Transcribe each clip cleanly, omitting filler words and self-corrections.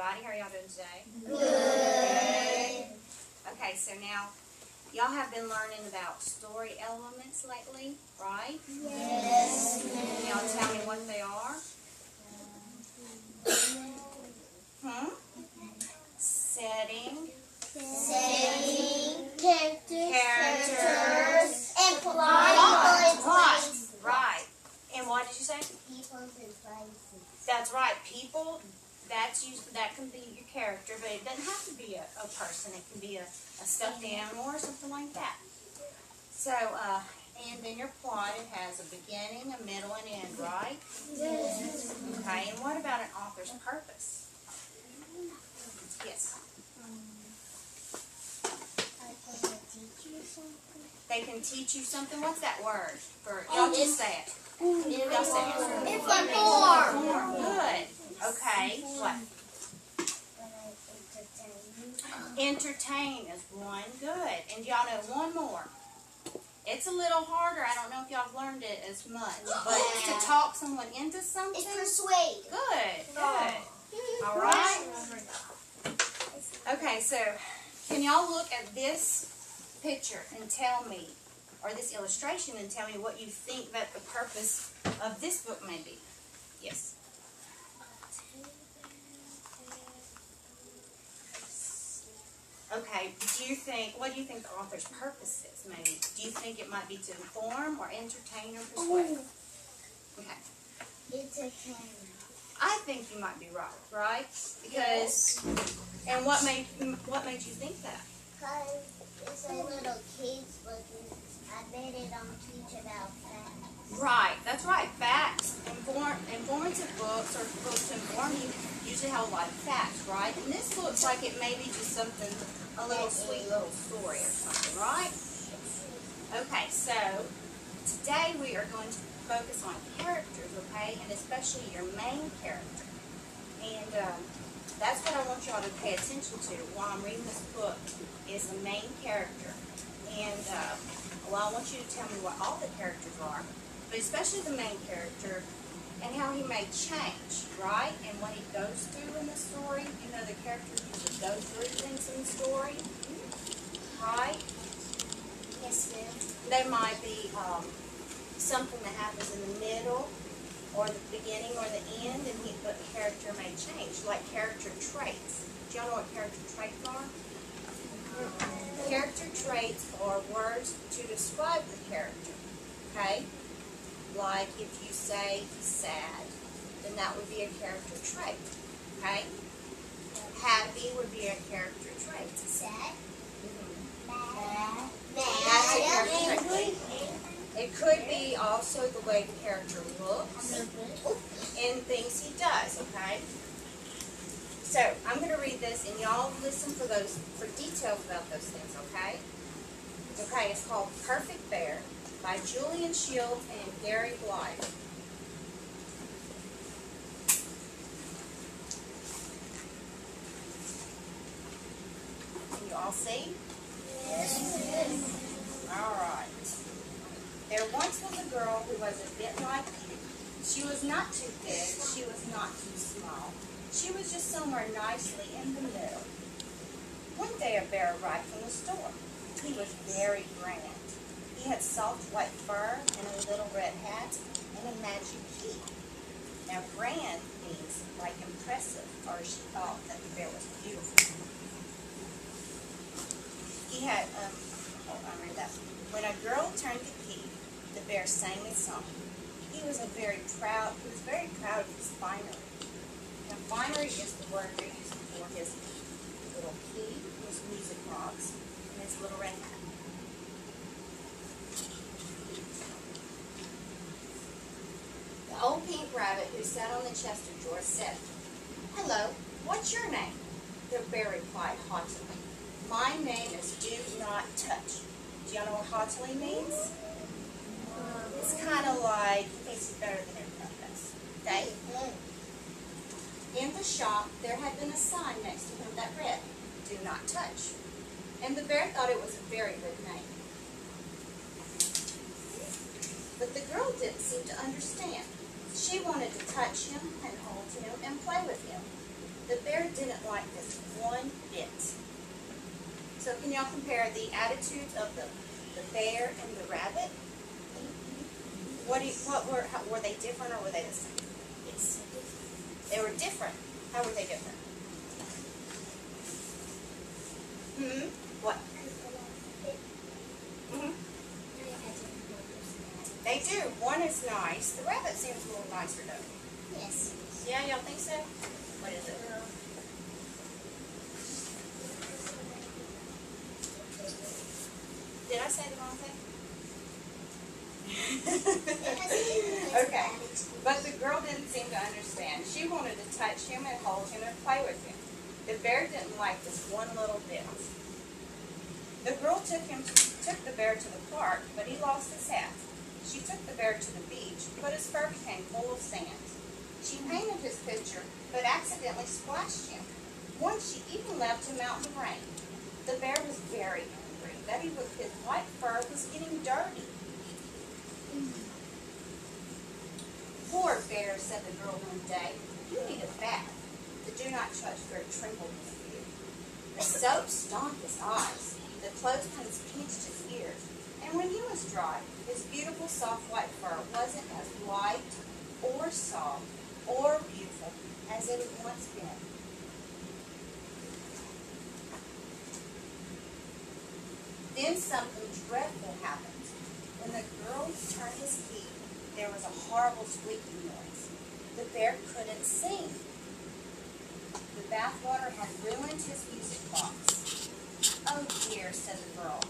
everybody. How are y'all doing today? Good. Okay, so now, y'all have been learning about story elements lately, right? Yes. Can y'all tell me what they are? Setting. Characters. And plot. Right. And what did you say? People and places. That's right. People, that can be your character, but it doesn't have to be a person. It can be a stuffed animal or something like that. So, and then your plot, it has a beginning, a middle, and end, right? Yes. Okay, and what about an author's purpose? Yes. They can teach you something. What's that word? Y'all just say it. Y'all say it. Inform. Good. Okay. What? Entertain is one. Good. And y'all know one more. It's a little harder. I don't know if y'all have learned it as much. But to talk someone into something. It's persuade. Good. Good. All right. Okay, so can y'all look at this picture and tell me, or this illustration, and tell me what you think that the purpose of this book may be? Yes. Okay, what do you think the author's purpose is, maybe? Do you think it might be to inform, or entertain, or persuade? Okay. Entertain. I think you might be right? Because, and what made you think that? Because it's a little kid's book. I bet it don't teach about facts. Right, that's right. Facts, informative books, or books to inform you, usually have a lot of facts, right? And this looks like it may be just something, a little sweet little story or something, right? Okay, so today we are going to focus on characters, okay, and especially your main character. And that's what I want y'all to pay attention to while I'm reading this book, is the main character. And well, I want you to tell me what all the characters are, but especially the main character and how he may change, right? And what he goes through in the story. You know, the characters usually go through things in the story, right? Yes, ma'am. There might be something that happens in the middle, or the beginning, or the end, and the character may change, like character traits. Do y'all know what character traits are? Character traits are words to describe the character, okay? Like if you say he's sad, then that would be a character trait, okay? Happy would be a character trait. Sad. Mad. That's a character trait. It could be also the way the character looks and things he does, okay? So, I'm going to read this, and y'all listen for details about those things, okay? Okay, it's called Perfect Bear by Julian Shields and Gary Blythe. Can you all see? Yes. All right. There once was a girl who was a bit like you. She was not too big, she was not too small. She was just somewhere nicely in the middle. One day a bear arrived from the store. He was very grand. He had soft white fur and a little red hat and a magic key. Now grand means like impressive, or she thought that the bear was beautiful. He had, read that. When a girl turned the key, the bear sang a song. He was very proud of his finery. Now, finery is the word they're using for his little key, his music box, and his little red hat. The old pink rabbit who sat on the chest of drawers said, "Hello, what's your name?" The bear replied haughtily, "My name is Do Not Touch." Do y'all know what haughtily means? It's kind of like he thinks he's better than everybody else. Okay? In the shop, there had been a sign next to him that read, "Do not touch." And the bear thought it was a very good name. But the girl didn't seem to understand. She wanted to touch him and hold him and play with him. The bear didn't like this one bit. So can y'all compare the attitudes of the bear and the rabbit? Were they different or were they the same? Yes. They were different. How were they different? What? They do. One is nice. The rabbit seems a little nicer, though. Yes. Yeah, y'all think so? What is it? Did I say the wrong thing? Okay. But the girl didn't seem to understand. She wanted to touch him and hold him and play with him. The bear didn't like this one little bit. The girl took the bear to the park, but he lost his hat. She took the bear to the beach, but his fur became full of sand. She painted his picture, but accidentally splashed him. Once she even left him out in the rain. The bear was very angry that his white fur was getting dirty. Poor bear, said the girl one day. You need a bath. The do not judge bear trembled with fear. The soap stung his eyes. The clothespins pinched his ears. And when he was dry, his beautiful soft white fur wasn't as white or soft or beautiful as it had once been. Then something dreadful happened. When the girl turned his key, there was a horrible squeaking noise. The bear couldn't sing. The bathwater had ruined his music box. Oh dear, said the girl.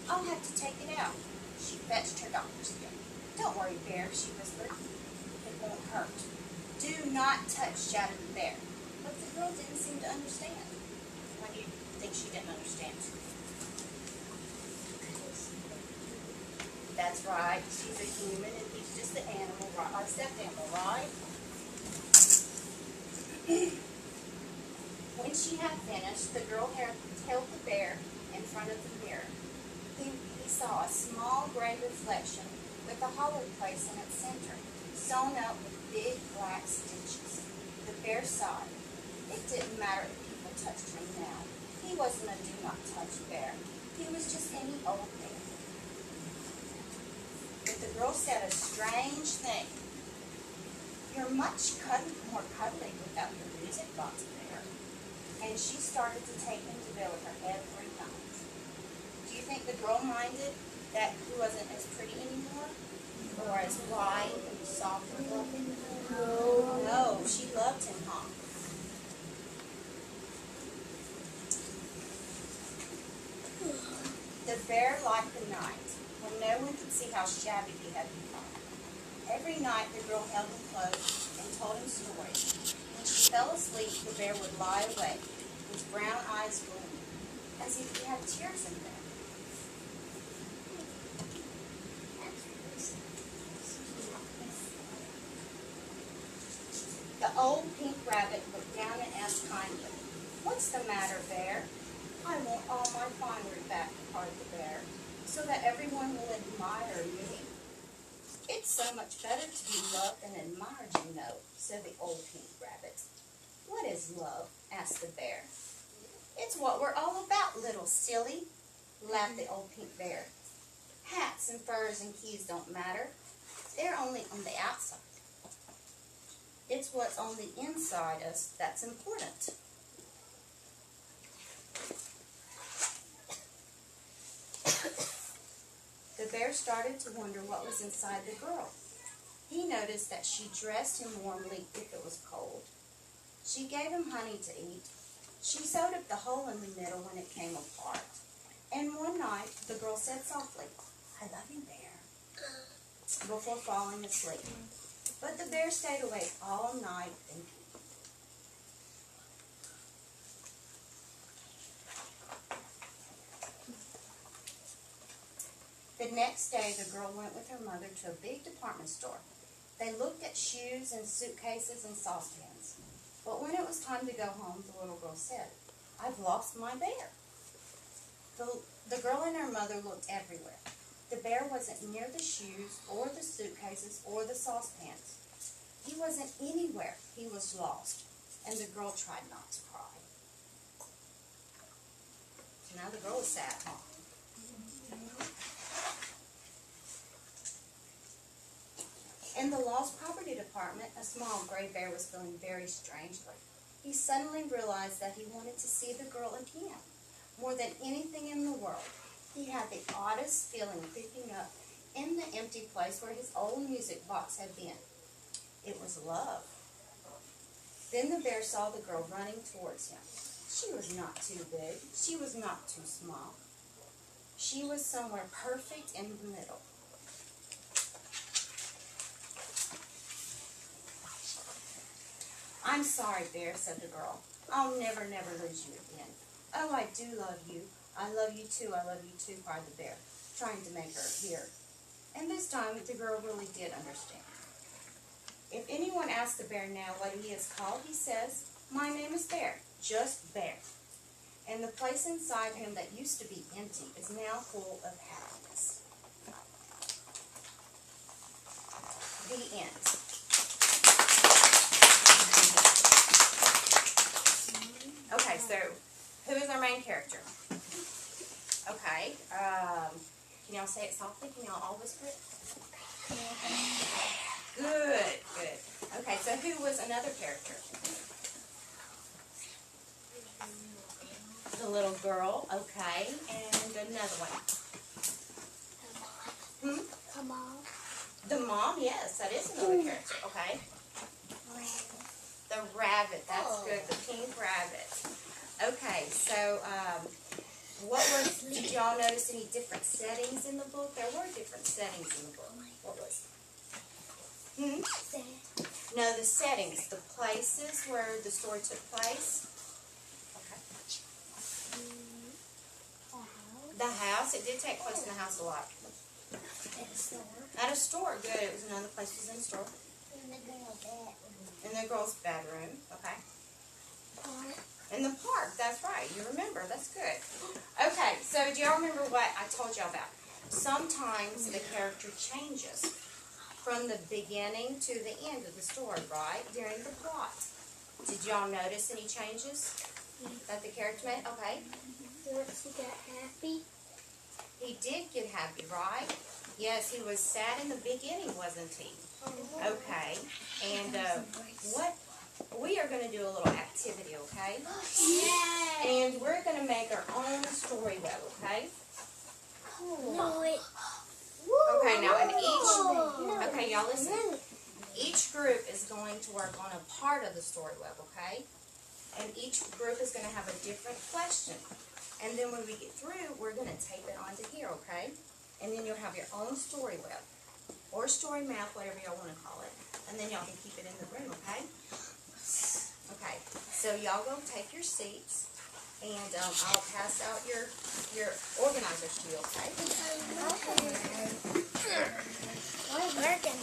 I'll have to take it out. She fetched her doctor's bill. Don't worry, Bear, she whispered. It won't hurt. Do not touch, shouted the bear. But the girl didn't seem to understand. Why do you think she didn't understand? That's right. She's a human and he's just an animal, right? A stuffed animal, right? When she had finished, the girl held the bear in front of the mirror. He saw a small gray reflection with a hollow place in its center, sewn up with big black stitches. The bear sighed. It didn't matter if people touched him now. He wasn't a do-not-touch bear. He was just any old bear. But the girl said a strange thing. You're much more cuddly without your music box, Bear. And she started to take him to bed with her every night. Do you think the girl minded that he wasn't as pretty anymore? Or as white and soft and fluffy? No, she loved him, huh? The bear liked the night, when no one could see how shabby he had become. Every night the girl held him close and told him stories. When she fell asleep, the bear would lie awake, his brown eyes gleaming, as if he had tears in them. The old pink rabbit looked down and asked kindly, "What's the matter, Bear?" "I want all my finery back," replied the bear, "so that everyone will admire me." "It's so much better to be loved and admired, you know," said the old pink rabbit. "What is love?" asked the bear. "It's what we're all about, little silly," laughed the old pink bear. "Hats and furs and keys don't matter. They're only on the outside. It's what's on the inside us that's important." The bear started to wonder what was inside the girl. He noticed that she dressed him warmly if it was cold. She gave him honey to eat. She sewed up the hole in the middle when it came apart. And one night, the girl said softly, "I love you, Bear," before falling asleep. But the bear stayed awake all night thinking. The next day, the girl went with her mother to a big department store. They looked at shoes and suitcases and saucepans. But when it was time to go home, the little girl said, "I've lost my bear." The girl and her mother looked everywhere. The bear wasn't near the shoes or the suitcases or the saucepans. He wasn't anywhere. He was lost. And the girl tried not to cry. Now the girl is sad, huh? In the Lost Property Department, a small gray bear was feeling very strangely. He suddenly realized that he wanted to see the girl again. More than anything in the world, he had the oddest feeling creeping up in the empty place where his old music box had been. It was love. Then the bear saw the girl running towards him. She was not too big. She was not too small. She was somewhere perfect in the middle. "I'm sorry, Bear," said the girl. "I'll never, never lose you again." "Oh, I do love you. I love you too. I love you too," cried the bear, trying to make her hear. And this time, the girl really did understand. If anyone asks the bear now what he is called, he says, "My name is Bear, just Bear." And the place inside him that used to be empty is now full of happiness. The end. Okay, so who is our main character? Okay, can y'all say it softly? Can y'all all whisper it? Good, good. Okay, so who was another character? The little girl, okay, and another one. The mom. The mom, yes, that is another character, okay. The rabbit, that's good, the pink rabbit. Okay, so, did y'all notice any different settings in the book? There were different settings in the book. What was it? No, the settings, the places where the story took place. Okay. The house, it did take place in the house a lot. At a store. At a store, good, it was another place, it was in the store. In the girl's bedroom. In the girl's bedroom, okay. Park. In the park, that's right. You remember. That's good. Okay, so do y'all remember what I told y'all about? Sometimes the character changes from the beginning to the end of the story, right? During the plot. Did y'all notice any changes that the character made? Okay. Once he got happy. He did get happy, right? Yes, he was sad in the beginning, wasn't he? Okay. And we are going to do a little activity, okay? Yay! And we're going to make our own story web, okay? Okay, now okay, y'all listen. Each group is going to work on a part of the story web, okay? And each group is going to have a different question. And then when we get through, we're going to tape it onto here, okay? And then you'll have your own story web. Or story map, whatever y'all want to call it. And then y'all can keep it in the room, okay? Okay, so y'all go take your seats, and I'll pass out your organizers to you, okay? Okay. We're working.